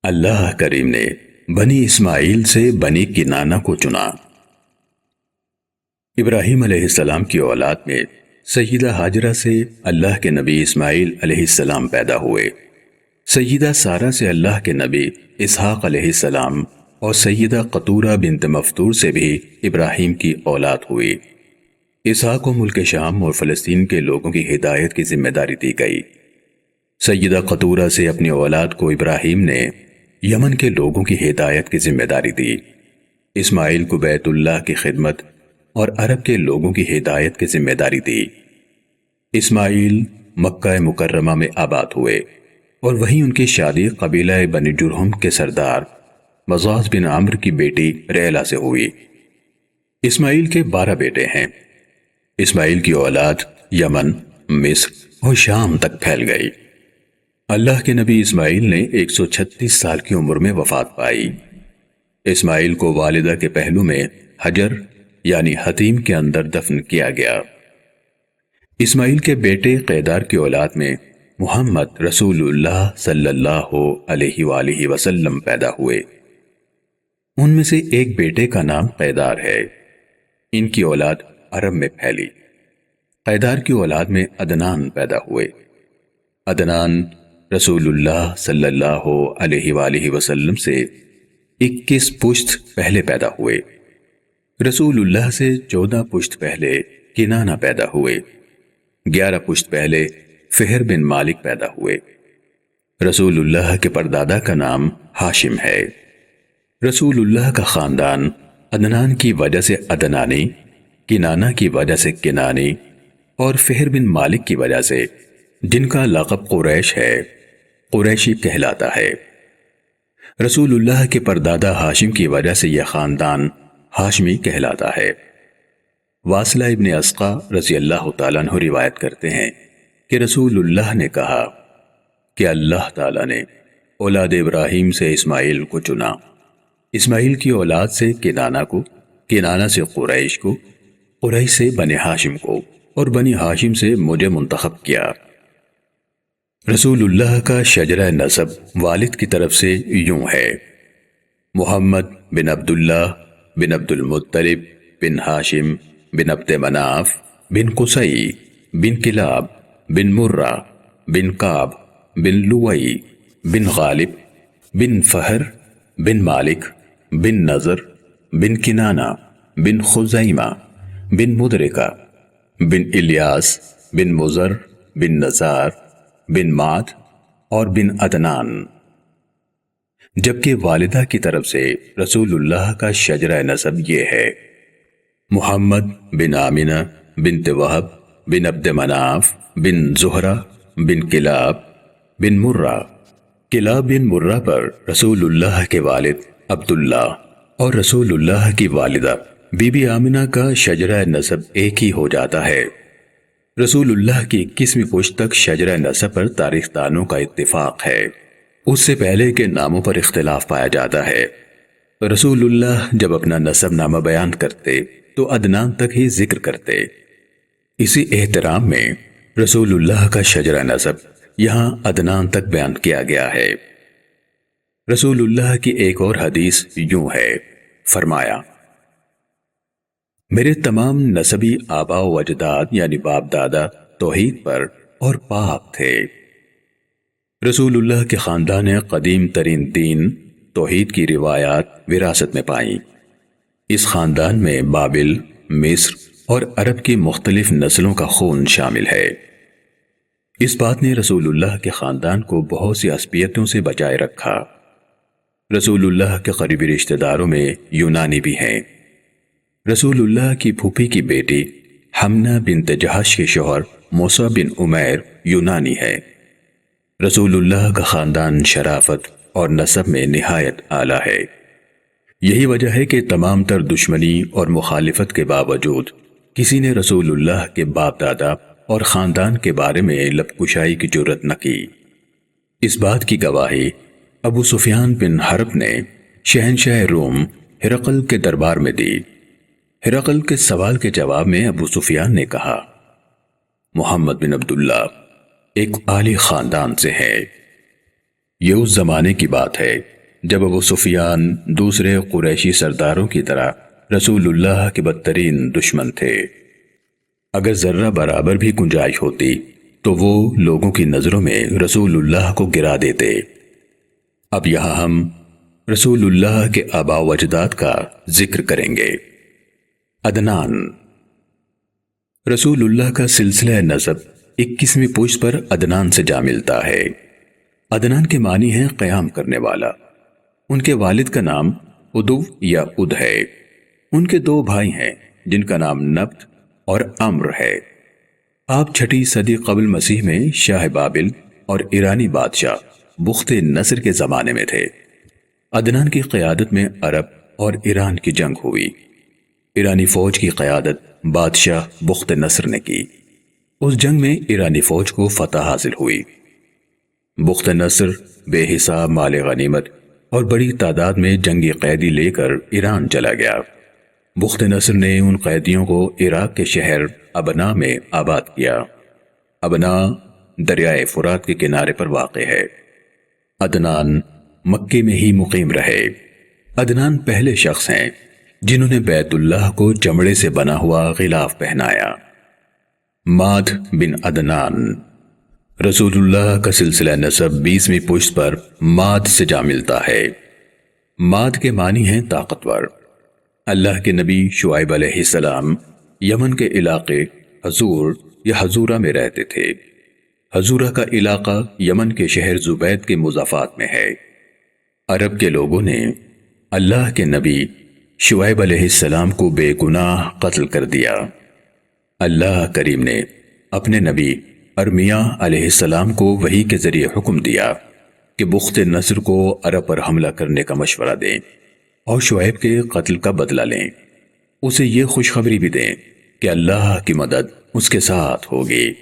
اللہ کریم نے بنی اسماعیل سے بنی کنانہ کو چنا۔ ابراہیم علیہ السلام کی اولاد میں سیدہ ہاجرہ سے اللہ کے نبی اسماعیل علیہ السلام پیدا ہوئے۔ سیدہ سارہ سے اللہ کے نبی اسحاق علیہ السلام اور سیدہ قطورہ بنت مفتور سے بھی ابراہیم کی اولاد ہوئی۔ اسحاق کو ملک شام اور فلسطین کے لوگوں کی ہدایت کی ذمہ داری دی گئی۔ سیدہ قطورہ سے اپنی اولاد کو ابراہیم نے یمن کے لوگوں کی ہدایت کی ذمہ داری دی۔ اسماعیل کو بیت اللہ کی خدمت اور عرب کے لوگوں کی ہدایت کی ذمہ داری دی۔ اسماعیل مکہ مکرمہ میں آباد ہوئے اور وہیں ان کی شادی قبیلہ بنی جرہم کے سردار مغاز بن عمرو کی بیٹی ریلہ سے ہوئی۔ اسماعیل کے 12 بیٹے ہیں۔ اسماعیل کی اولاد یمن، مصر اور شام تک پھیل گئی۔ اللہ کے نبی اسماعیل نے 136 سال کی عمر میں وفات پائی۔ اسماعیل کو والدہ کے پہلو میں حجر یعنی حتیم کے اندر دفن کیا گیا۔ اسماعیل کے بیٹے قیدار کی اولاد میں محمد رسول اللہ صلی اللہ علیہ وآلہ وسلم پیدا ہوئے۔ ان میں سے ایک بیٹے کا نام قیدار ہے۔ ان کی اولاد عرب میں پھیلی۔ قیدار کی اولاد میں عدنان پیدا ہوئے۔ عدنان رسول اللہ صلی اللہ علیہ وآلہ وسلم سے 21 پشت پہلے پیدا ہوئے۔ رسول اللہ سے 14 پشت پہلے کنانہ پیدا ہوئے۔ 11 پشت پہلے فہر بن مالک پیدا ہوئے۔ رسول اللہ کے پردادا کا نام ہاشم ہے۔ رسول اللہ کا خاندان عدنان کی وجہ سے عدنانی، کنانہ کی وجہ سے کنانی اور فہر بن مالک کی وجہ سے جن کا لقب قریش ہے قریشی کہلاتا ہے۔ رسول اللہ کے پردادا ہاشم کی وجہ سے یہ خاندان ہاشمی کہلاتا ہے۔ واصلہ ابن اسقا رضی اللہ تعالیٰ عنہ روایت کرتے ہیں کہ رسول اللہ نے کہا کہ اللہ تعالیٰ نے اولاد ابراہیم سے اسماعیل کو چنا، اسماعیل کی اولاد سے کنانہ کو، کنانہ سے قریش کو، قریش سے بنی ہاشم کو اور بنی ہاشم سے مجھے منتخب کیا۔ رسول اللہ کا شجرہ نسب والد کی طرف سے یوں ہے: محمد بن عبداللہ بن عبد المطلب بن ہاشم بن عبد مناف بن قصی بن کلاب بن مرہ بن کعب بن لوئی بن غالب بن فہر بن مالک بن نضر بن کنانہ بن خزیمہ بن مدرکہ بن الیاس بن مزر بن نزار بن معد اور بن عدنان۔ جبکہ والدہ کی طرف سے رسول اللہ کا شجرہ نسب یہ ہے: محمد بن آمنہ بنت وہب بن عبد مناف بن زہرہ بن کلاب بن مرہ۔ کلاب بن مرہ پر رسول اللہ کے والد عبداللہ اور رسول اللہ کی والدہ بی بی آمنہ کا شجرہ نسب ایک ہی ہو جاتا ہے۔ رسول اللہ کی 21ویں پشت تک شجرہ نسب پر تاریخ دانوں کا اتفاق ہے۔ اس سے پہلے کے ناموں پر اختلاف پایا جاتا ہے۔ رسول اللہ جب اپنا نسب نامہ بیان کرتے تو عدنان تک ہی ذکر کرتے۔ اسی احترام میں رسول اللہ کا شجرہ نسب یہاں عدنان تک بیان کیا گیا ہے۔ رسول اللہ کی ایک اور حدیث یوں ہے، فرمایا: میرے تمام نسبی آبا و اجداد یعنی باپ دادا توحید پر اور پاک تھے۔ رسول اللہ کے خاندان نے قدیم ترین دین توحید کی روایات وراثت میں پائیں۔ اس خاندان میں بابل، مصر اور عرب کی مختلف نسلوں کا خون شامل ہے۔ اس بات نے رسول اللہ کے خاندان کو بہت سی عصبیتوں سے بچائے رکھا۔ رسول اللہ کے قریبی رشتہ داروں میں یونانی بھی ہیں۔ رسول اللہ کی پھوپھی کی بیٹی حمنہ بنت جہش کے شوہر موسیٰ بن عمیر یونانی ہے۔ رسول اللہ کا خاندان شرافت اور نسب میں نہایت اعلیٰ ہے۔ یہی وجہ ہے کہ تمام تر دشمنی اور مخالفت کے باوجود کسی نے رسول اللہ کے باپ دادا اور خاندان کے بارے میں لب کشائی کی جرت نہ کی۔ اس بات کی گواہی ابو سفیان بن حرب نے شہنشاہ روم ہرقل کے دربار میں دی۔ ہرقل کے سوال کے جواب میں ابو سفیان نے کہا: محمد بن عبداللہ ایک عالی خاندان سے ہے۔ یہ اس زمانے کی بات ہے جب ابو سفیان دوسرے قریشی سرداروں کی طرح رسول اللہ کے بدترین دشمن تھے۔ اگر ذرہ برابر بھی گنجائش ہوتی تو وہ لوگوں کی نظروں میں رسول اللہ کو گرا دیتے۔ اب یہاں ہم رسول اللہ کے آباء و اجداد کا ذکر کریں گے۔ عدنان۔ رسول اللہ کا سلسلہ نسب 21ویں پشت پر عدنان سے جا ملتا ہے۔ عدنان کے معنی ہے قیام کرنے والا۔ ان کے والد کا نام ادو یا اد ہے۔ ان کے 2 بھائی ہیں جن کا نام نبت اور امر ہے۔ آپ 6 صدی قبل مسیح میں شاہ بابل اور ایرانی بادشاہ بخت نصر کے زمانے میں تھے۔ عدنان کی قیادت میں عرب اور ایران کی جنگ ہوئی۔ ایرانی فوج کی قیادت بادشاہ بخت نصر نے کی۔ اس جنگ میں ایرانی فوج کو فتح حاصل ہوئی۔ بخت نصر بے حساب مال غنیمت اور بڑی تعداد میں جنگی قیدی لے کر ایران چلا گیا۔ بخت نصر نے ان قیدیوں کو عراق کے شہر ابنا میں آباد کیا۔ ابنا دریائے فرات کے کنارے پر واقع ہے۔ عدنان مکے میں ہی مقیم رہے۔ عدنان پہلے شخص ہیں جنہوں نے بیت اللہ کو چمڑے سے بنا ہوا غلاف پہنایا۔ ماد بن عدنان۔ رسول اللہ کا سلسلہ نسب 20ویں پشت پر ماد سے جا ملتا ہے۔ ماد کے معنی ہیں طاقتور۔ اللہ کے نبی شعیب علیہ السلام یمن کے علاقے حضور یا حضورہ میں رہتے تھے۔ حضورہ کا علاقہ یمن کے شہر زبید کے مضافات میں ہے۔ عرب کے لوگوں نے اللہ کے نبی شعیب علیہ السلام کو بے گناہ قتل کر دیا۔ اللہ کریم نے اپنے نبی ارمیہ علیہ السلام کو وحی کے ذریعے حکم دیا کہ بخت نصر کو عرب پر حملہ کرنے کا مشورہ دیں اور شعیب کے قتل کا بدلہ لیں۔ اسے یہ خوشخبری بھی دیں کہ اللہ کی مدد اس کے ساتھ ہوگی۔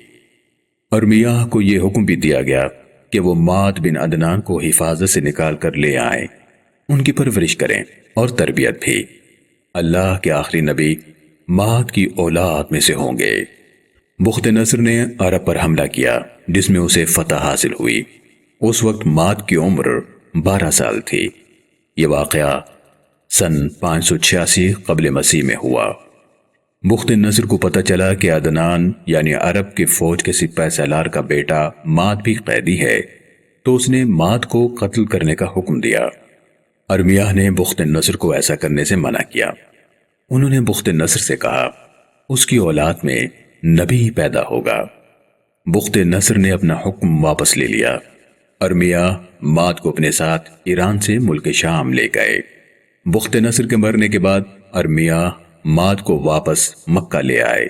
ارمیہ کو یہ حکم بھی دیا گیا کہ وہ ماد بن عدنان کو حفاظت سے نکال کر لے آئیں، ان کی پرورش کریں اور تربیت بھی۔ اللہ کے آخری نبی ماد کی اولاد میں سے ہوں گے۔ بخت نصر نے عرب پر حملہ کیا جس میں اسے فتح حاصل ہوئی۔ اس وقت ماد کی عمر 12 سال تھی۔ یہ واقعہ سن 586 قبل مسیح میں ہوا۔ بخت نصر کو پتہ چلا کہ عدنان یعنی عرب کی فوج کے سپہ سالار کا بیٹا ماد بھی قیدی ہے، تو اس نے ماد کو قتل کرنے کا حکم دیا۔ ارمیہ نے بخت نصر کو ایسا کرنے سے منع کیا۔ انہوں نے بخت نصر سے کہا اس کی اولاد میں نبی پیدا ہوگا۔ بخت نصر نے اپنا حکم واپس لے لیا۔ ارمیہ ماد کو اپنے ساتھ ایران سے ملک شام لے گئے۔ بخت نصر کے مرنے کے بعد ارمیہ ماد کو واپس مکہ لے آئے۔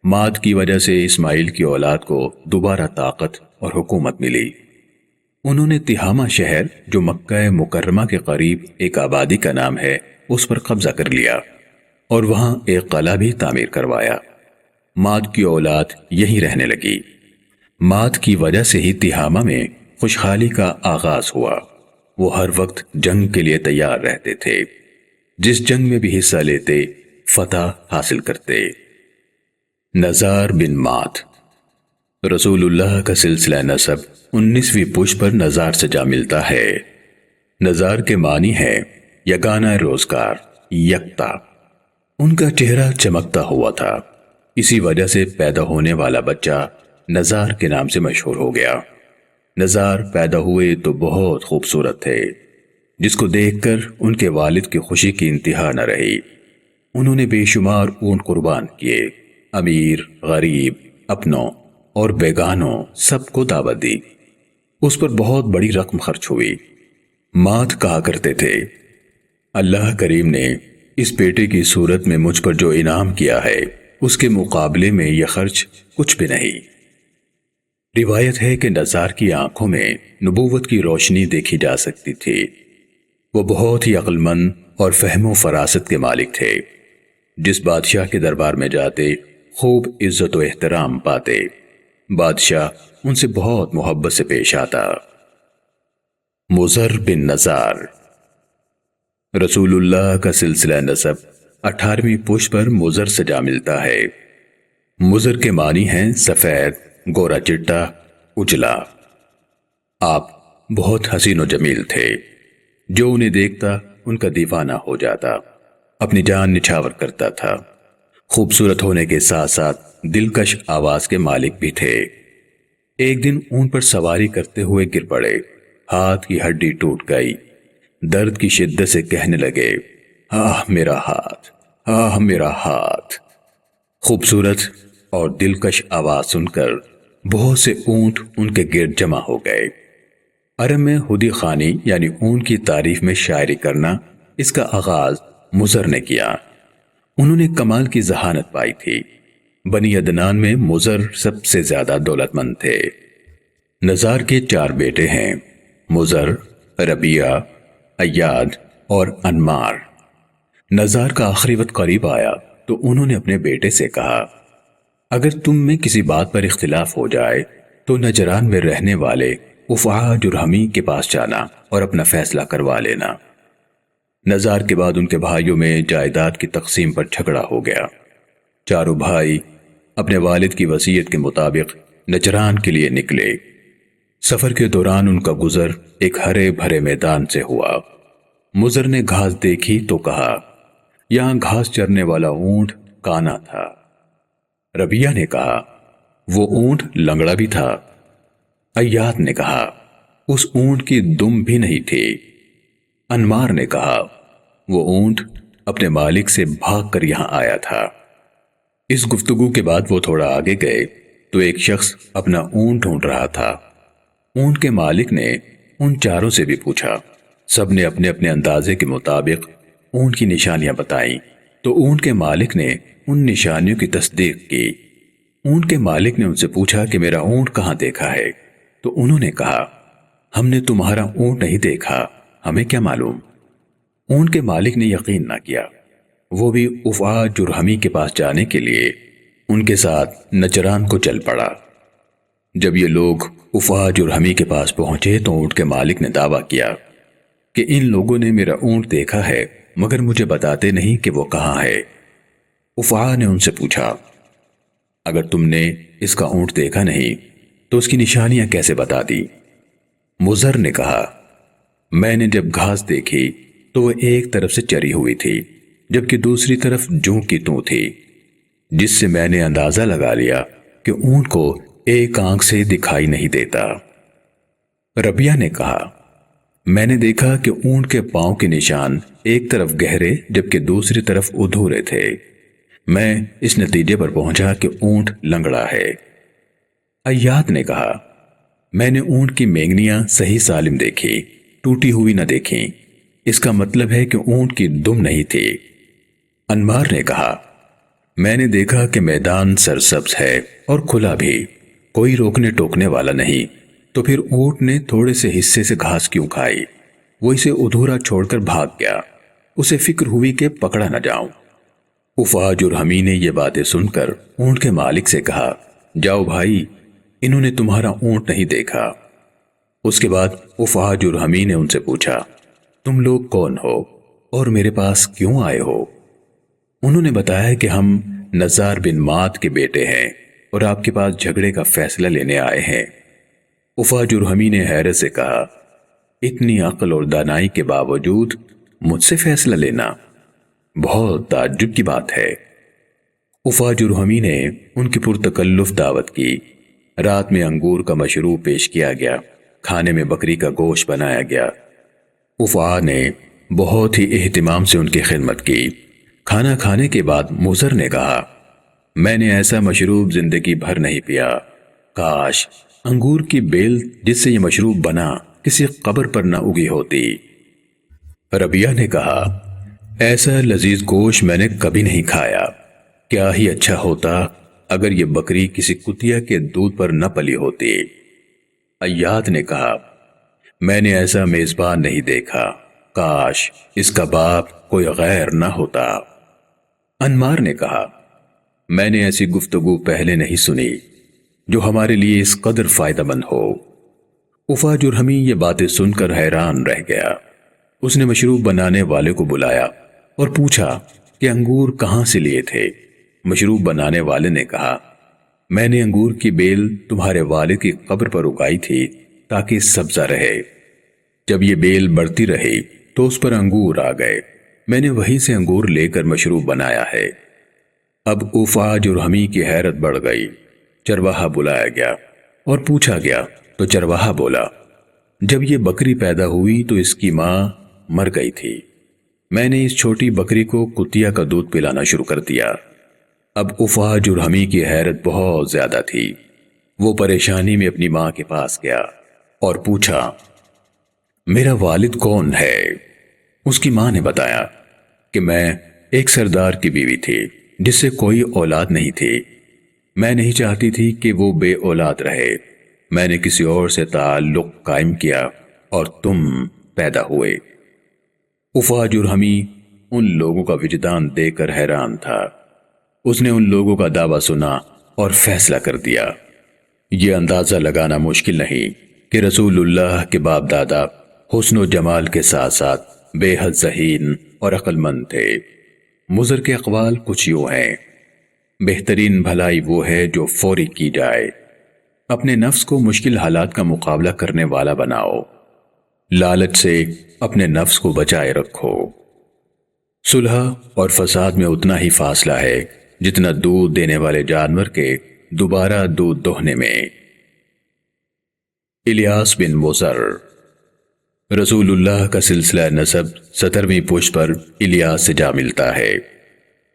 ماد کی وجہ سے اسماعیل کی اولاد کو دوبارہ طاقت اور حکومت ملی۔ انہوں نے تہامہ شہر جو مکہ مکرمہ کے قریب ایک آبادی کا نام ہے اس پر قبضہ کر لیا اور وہاں ایک قلعہ بھی تعمیر کروایا۔ ماد کی اولاد یہیں رہنے لگی۔ ماد کی وجہ سے ہی تہامہ میں خوشحالی کا آغاز ہوا۔ وہ ہر وقت جنگ کے لیے تیار رہتے تھے۔ جس جنگ میں بھی حصہ لیتے فتح حاصل کرتے۔ نزار بن ماد۔ رسول اللہ کا سلسلہ نسب 19ویں پشت پر نزار سے جا ملتا ہے۔ نزار کے معنی ہے یگانہ روزگار، یکتا۔ ان کا چہرہ چمکتا ہوا تھا، اسی وجہ سے پیدا ہونے والا بچہ نزار کے نام سے مشہور ہو گیا۔ نزار پیدا ہوئے تو بہت خوبصورت تھے، جس کو دیکھ کر ان کے والد کی خوشی کی انتہا نہ رہی۔ انہوں نے بے شمار اونٹ قربان کیے، امیر، غریب، اپنوں اور بیگانوں سب کو دعوت دی۔ اس پر بہت بڑی رقم خرچ ہوئی۔ ماد کہا کرتے تھے اللہ کریم نے اس بیٹے کی صورت میں مجھ پر جو انعام کیا ہے اس کے مقابلے میں یہ خرچ کچھ بھی نہیں۔ روایت ہے کہ نزار کی آنکھوں میں نبوت کی روشنی دیکھی جا سکتی تھی۔ وہ بہت ہی عقل مند اور فہم و فراست کے مالک تھے۔ جس بادشاہ کے دربار میں جاتے خوب عزت و احترام پاتے۔ بادشاہ ان سے بہت محبت سے پیش آتا۔ مضر بن نزار۔ رسول اللہ کا سلسلہ نسب 18ویں پشت پر مضر سے جا ملتا ہے۔ مضر کے معنی ہیں سفید، گورا چٹا، اجلا۔ آپ بہت حسین و جمیل تھے۔ جو انہیں دیکھتا ان کا دیوانہ ہو جاتا، اپنی جان نچھاور کرتا تھا۔ خوبصورت ہونے کے ساتھ ساتھ دلکش آواز کے مالک بھی تھے۔ ایک دن اونٹ پر سواری کرتے ہوئے گر پڑے، ہاتھ کی ہڈی ٹوٹ گئی، درد کی شدت سے کہنے لگے، آہ میرا ہاتھ، آہ میرا ہاتھ۔ خوبصورت اور دلکش آواز سن کر بہت سے اونٹ ان کے گرد جمع ہو گئے۔ عرب میں ہدی خوانی یعنی اونٹ کی تعریف میں شاعری کرنا، اس کا آغاز مضر نے کیا۔ انہوں نے کمال کی ذہانت پائی تھی۔ بنی عدنان میں مضر سب سے زیادہ دولت مند تھے۔ نزار کے 4 بیٹے ہیں، مضر، ربیہ، ایاد اور انمار۔ نزار کا آخری وقت قریب آیا تو انہوں نے اپنے بیٹے سے کہا، اگر تم میں کسی بات پر اختلاف ہو جائے تو نجران میں رہنے والے افعا جرہمی کے پاس جانا اور اپنا فیصلہ کروا لینا۔ نزار کے بعد ان کے بھائیوں میں جائیداد کی تقسیم پر جھگڑا ہو گیا۔ چاروں بھائی اپنے والد کی وصیت کے مطابق نجران کے لیے نکلے۔ سفر کے دوران ان کا گزر ایک ہرے بھرے میدان سے ہوا۔ مضر نے گھاس دیکھی تو کہا، یہاں گھاس چرنے والا اونٹ کانا تھا۔ ربیہ نے کہا، وہ اونٹ لنگڑا بھی تھا۔ ایاد نے کہا، اس اونٹ کی دم بھی نہیں تھی۔ انمار نے کہا، وہ اونٹ اپنے مالک سے بھاگ کر یہاں آیا تھا۔ اس گفتگو کے بعد وہ تھوڑا آگے گئے تو ایک شخص اپنا اونٹ ڈھونڈ رہا تھا۔ اونٹ کے مالک نے ان چاروں سے بھی پوچھا۔ سب نے اپنے اپنے اندازے کے مطابق اونٹ کی نشانیاں بتائیں تو اونٹ کے مالک نے ان نشانیوں کی تصدیق کی۔ اونٹ کے مالک نے ان سے پوچھا کہ میرا اونٹ کہاں دیکھا ہے؟ تو انہوں نے کہا، ہم نے تمہارا اونٹ نہیں دیکھا، ہمیں کیا معلوم؟ اونٹ کے مالک نے یقین نہ کیا۔ وہ بھی افعا جرہمی کے پاس جانے کے لیے ان کے ساتھ نجران کو چل پڑا۔ جب یہ لوگ افعا جرہمی کے پاس پہنچے تو اونٹ کے مالک نے دعویٰ کیا کہ ان لوگوں نے میرا اونٹ دیکھا ہے مگر مجھے بتاتے نہیں کہ وہ کہاں ہے۔ افعا نے ان سے پوچھا، اگر تم نے اس کا اونٹ دیکھا نہیں تو اس کی نشانیاں کیسے بتا دی؟ مضر نے کہا، میں نے جب گھاس دیکھی تو وہ ایک طرف سے چری ہوئی تھی جبکہ دوسری طرف جوں کی توں تھی، جس سے میں نے اندازہ لگا لیا کہ اونٹ کو ایک آنکھ سے دکھائی نہیں دیتا۔ ربیہ نے کہا، میں نے دیکھا کہ اونٹ کے پاؤں کے نشان ایک طرف گہرے جبکہ دوسری طرف ادھورے تھے۔ میں اس نتیجے پر پہنچا کہ اونٹ لنگڑا ہے۔ ایاد نے کہا، میں نے اونٹ کی مینگنیاں صحیح سالم دیکھی، ٹوٹی ہوئی نہ دیکھیں، اس کا مطلب ہے کہ اونٹ کی دم نہیں تھی۔ انمار نے کہا، میں نے دیکھا کہ میدان سرسبز ہے اور کھلا بھی، کوئی روکنے ٹوکنے والا نہیں، تو پھر اونٹ نے تھوڑے سے حصے سے گھاس کیوں کھائی؟ وہ اسے ادھورا چھوڑ کر بھاگ گیا، اسے فکر ہوئی کہ پکڑا نہ جاؤں۔ افعا جرہمی نے یہ باتیں سن کر اونٹ کے مالک سے کہا، جاؤ بھائی، انہوں نے تمہارا اونٹ نہیں دیکھا۔ اس کے بعد افعا جرہمی نے ان سے پوچھا، تم لوگ کون ہو اور میرے پاس کیوں آئے ہو؟ انہوں نے بتایا کہ ہم نزار بن مات کے بیٹے ہیں اور آپ کے پاس جھگڑے کا فیصلہ لینے آئے ہیں۔ افعا جرہمی نے حیرت سے کہا، اتنی عقل اور دانائی کے باوجود مجھ سے فیصلہ لینا بہت تعجب کی بات ہے۔ افعا جرہمی نے ان کی پرتکلف دعوت کی۔ رات میں انگور کا مشروب پیش کیا گیا، کھانے میں بکری کا گوشت بنایا گیا۔ افعا نے بہت ہی اہتمام سے ان کی خدمت کی۔ کھانا کھانے کے بعد مضر نے کہا، میں نے ایسا مشروب زندگی بھر نہیں پیا، کاش انگور کی بیل جس سے یہ مشروب بنا کسی قبر پر نہ اگی ہوتی۔ ربیہ نے کہا، ایسا لذیذ گوشت میں نے کبھی نہیں کھایا، کیا ہی اچھا ہوتا اگر یہ بکری کسی کتیا کے دودھ پر نہ پلی ہوتی۔ ایاد نے کہا، میں نے ایسا میزبان نہیں دیکھا، کاش اس کا باپ کوئی غیر نہ ہوتا۔ انمار نے کہا، میں نے ایسی گفتگو پہلے نہیں سنی جو ہمارے لیے اس قدر فائدہ مند ہو۔ افعا جرہمی یہ باتیں سن کر حیران رہ گیا۔ اس نے مشروب بنانے والے کو بلایا اور پوچھا کہ انگور کہاں سے لیے تھے۔ مشروب بنانے والے نے کہا، میں نے انگور کی بیل تمہارے والد کی قبر پر اگائی تھی تاکہ سبزہ رہے۔ جب یہ بیل بڑھتی رہی تو اس پر انگور آ گئے، میں نے وہیں سے انگور لے کر مشروب بنایا ہے۔ اب اوفا جرہمی کی حیرت بڑھ گئی۔ چرواہا بلایا گیا اور پوچھا گیا تو چرواہا بولا، جب یہ بکری پیدا ہوئی تو اس کی ماں مر گئی تھی، میں نے اس چھوٹی بکری کو کتیا کا دودھ پلانا شروع کر دیا۔ اب اوفا جرہمی کی حیرت بہت زیادہ تھی۔ وہ پریشانی میں اپنی ماں کے پاس گیا اور پوچھا، میرا والد کون ہے؟ اس کی ماں نے بتایا کہ میں ایک سردار کی بیوی تھی جس سے کوئی اولاد نہیں تھی، میں نہیں چاہتی تھی کہ وہ بے اولاد رہے، میں نے کسی اور سے تعلق قائم کیا اور تم پیدا ہوئے۔ اوفا جرہمی ان لوگوں کا وجدان دیکھ کر حیران تھا۔ اس نے ان لوگوں کا دعویٰ سنا اور فیصلہ کر دیا۔ یہ اندازہ لگانا مشکل نہیں کہ رسول اللہ کے باپ دادا حسن و جمال کے ساتھ ساتھ بے حد ذہین اور عقل مند تھے۔ مضر کے اقوال کچھ یوں ہیں، بہترین بھلائی وہ ہے جو فوری کی جائے، اپنے نفس کو مشکل حالات کا مقابلہ کرنے والا بناؤ، لالچ سے اپنے نفس کو بچائے رکھو۔ صلح اور فساد میں اتنا ہی فاصلہ ہے جتنا دودھ دینے والے جانور کے دوبارہ دودھ دوہنے میں۔ الیاس بن مضر۔ رسول اللہ کا سلسلہ نسب 17ویں پشت پر الیاس سے جا ملتا ہے۔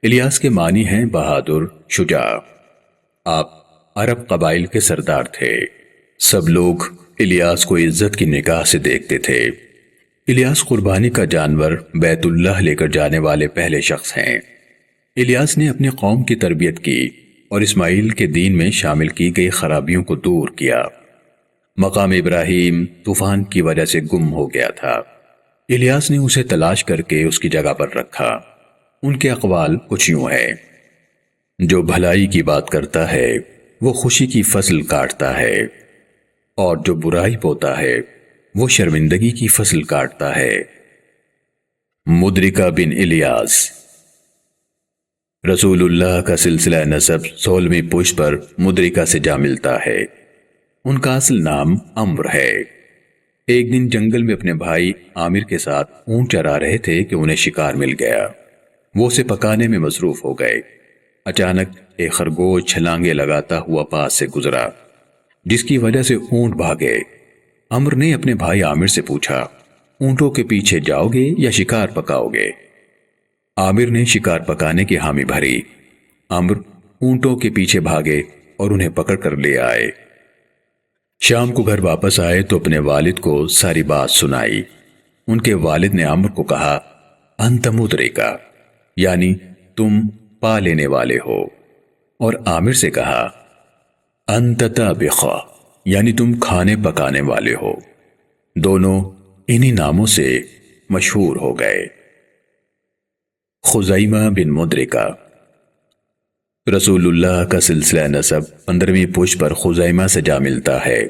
الیاس کے معنی ہیں بہادر، شجاع۔ آپ عرب قبائل کے سردار تھے۔ سب لوگ الیاس کو عزت کی نگاہ سے دیکھتے تھے۔ الیاس قربانی کا جانور بیت اللہ لے کر جانے والے پہلے شخص ہیں۔ الیاس نے اپنی قوم کی تربیت کی اور اسماعیل کے دین میں شامل کی گئی خرابیوں کو دور کیا۔ مقام ابراہیم طوفان کی وجہ سے گم ہو گیا تھا۔ الیاس نے اسے تلاش کر کے اس کی جگہ پر رکھا۔ ان کے اقوال کچھ یوں ہے، جو بھلائی کی بات کرتا ہے وہ خوشی کی فصل کاٹتا ہے، اور جو برائی بوتا ہے وہ شرمندگی کی فصل کاٹتا ہے۔ مدرکہ بن الیاس۔ رسول اللہ کا سلسلہ نسب 16ویں پشت پر مدرکہ سے جا ملتا ہے۔ ان کا اصل نام عمرو ہے۔ ایک دن جنگل میں اپنے بھائی عامر کے ساتھ اونٹ چرا رہے تھے کہ انہیں شکار مل گیا۔ وہ اسے پکانے میں مصروف ہو گئے۔ اچانک ایک خرگوش چھلانگے لگاتا ہوا پاس سے گزرا، جس کی وجہ سے اونٹ بھاگے۔ عمرو نے اپنے بھائی عامر سے پوچھا، اونٹوں کے پیچھے جاؤ گے یا شکار پکاؤ گے؟ عامر نے شکار پکانے کی حامی بھری۔ عمرو اونٹوں کے پیچھے بھاگے اور انہیں پکڑ کر لے آئے۔ شام کو گھر واپس آئے تو اپنے والد کو ساری بات سنائی۔ ان کے والد نے عمرو کو کہا، انت مدرکہ، یعنی تم پا لینے والے ہو، اور عامر سے کہا، انت طابخہ، یعنی تم کھانے پکانے والے ہو۔ دونوں انہی ناموں سے مشہور ہو گئے۔ خزیمہ بن مدرکہ۔ رسول اللہ کا سلسلہ نسب 15ویں پشت پر خزیمہ سے جا ملتا ہے۔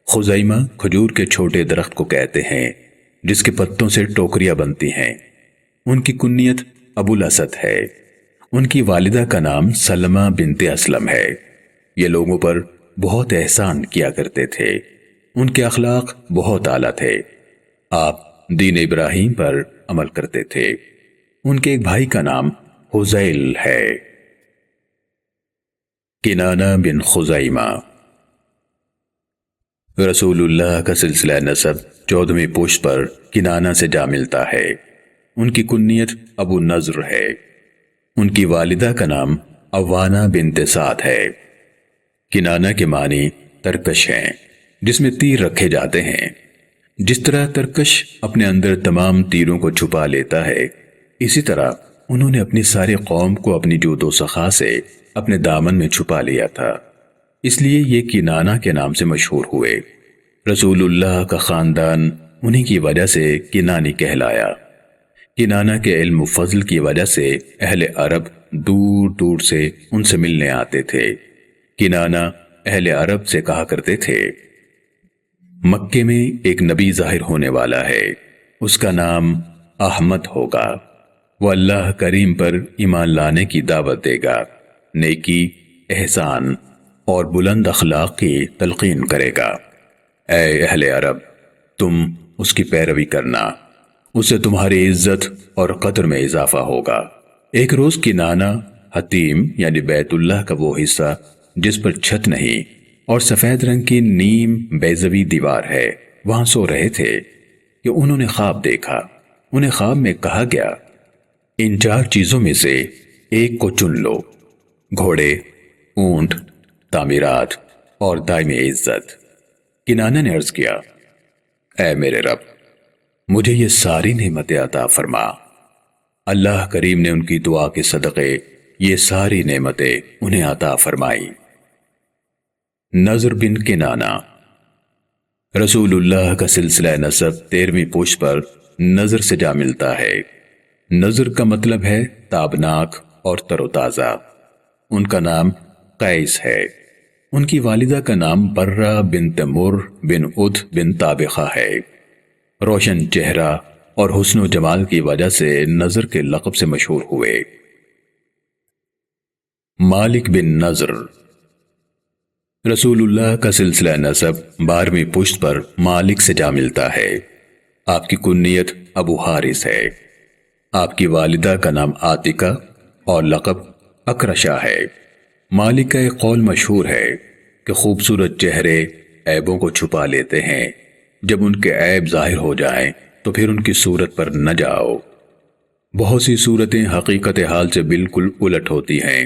خزیمہ کھجور کے چھوٹے درخت کو کہتے ہیں جس کے پتوں سے ٹوکریاں بنتی ہیں۔ ان کی کنیت ابو الاسد ہے۔ ان کی والدہ کا نام سلمہ بنت اسلم ہے۔ یہ لوگوں پر بہت احسان کیا کرتے تھے۔ ان کے اخلاق بہت اعلیٰ تھے۔ آپ دین ابراہیم پر عمل کرتے تھے۔ ان کے ایک بھائی کا نام حزیل ہے۔ کنانہ بن خزیمہ۔ رسول اللہ کا سلسلہ نسب 14ویں پشت پر کنانہ سے جا ملتا ہے۔ ان کی کنیت ابو نضر ہے۔ ان کی والدہ کا نام عوانہ بنت سعد ہے۔ کنانہ کے معنی ترکش ہیں، جس میں تیر رکھے جاتے ہیں۔ جس طرح ترکش اپنے اندر تمام تیروں کو چھپا لیتا ہے، اسی طرح انہوں نے اپنی ساری قوم کو اپنی جود و سخا سے اپنے دامن میں چھپا لیا تھا، اس لیے یہ کنانہ کے نام سے مشہور ہوئے۔ رسول اللہ کا خاندان انہی کی وجہ سے کنانی کہلایا۔ کنانہ کے علم و فضل کی وجہ سے اہل عرب دور دور سے ان سے ملنے آتے تھے۔ کنانہ اہل عرب سے کہا کرتے تھے، مکے میں ایک نبی ظاہر ہونے والا ہے، اس کا نام احمد ہوگا، وہ اللہ کریم پر ایمان لانے کی دعوت دے گا، نیکی، احسان اور بلند اخلاق کی تلقین کرے گا۔ اے اہل عرب، تم اس کی پیروی کرنا، اس سے تمہاری عزت اور قدر میں اضافہ ہوگا۔ ایک روز کنانہ حتیم یعنی بیت اللہ کا وہ حصہ جس پر چھت نہیں اور سفید رنگ کی نیم بیضوی دیوار ہے، وہاں سو رہے تھے کہ انہوں نے خواب دیکھا۔ انہیں خواب میں کہا گیا، ان 4 چیزوں میں سے ایک کو چن لو، گھوڑے، اونٹ، تعمیرات اور دائمی عزت۔ کنانہ نے عرض کیا، اے میرے رب، مجھے یہ ساری نعمتیں عطا فرما۔ اللہ کریم نے ان کی دعا کے صدقے یہ ساری نعمتیں انہیں عطا فرمائی۔ نضر بن کنانہ۔ رسول اللہ کا سلسلہ نسب 13ویں پشت پر نضر سے جا ملتا ہے۔ نضر کا مطلب ہے تابناک اور تر و تازہ۔ ان کا نام قیس ہے۔ ان کی والدہ کا نام برہ بنت مر بن ادھ بن طابخہ ہے۔ روشن چہرہ اور حسن و جمال کی وجہ سے نضر کے لقب سے مشہور ہوئے۔ مالک بن نضر۔ رسول اللہ کا سلسلہ نسب 12ویں پشت پر مالک سے جا ملتا ہے۔ آپ کی کنیت ابو حارث ہے۔ آپ کی والدہ کا نام عاتکہ اور لقب اکرشہ ہے۔ مالک کا ایک قول مشہور ہے کہ خوبصورت چہرے عیبوں کو چھپا لیتے ہیں، جب ان کے عیب ظاہر ہو جائیں تو پھر ان کی صورت پر نہ جاؤ۔ بہت سی صورتیں حقیقت حال سے بالکل الٹ ہوتی ہیں۔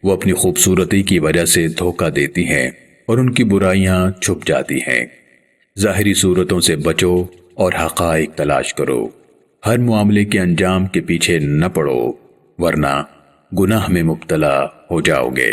وہ اپنی خوبصورتی کی وجہ سے دھوکہ دیتی ہیں اور ان کی برائیاں چھپ جاتی ہیں۔ ظاہری صورتوں سے بچو اور حقائق تلاش کرو۔ ہر معاملے کے انجام کے پیچھے نہ پڑو، ورنہ گناہ میں مبتلا ہو جاؤ گے۔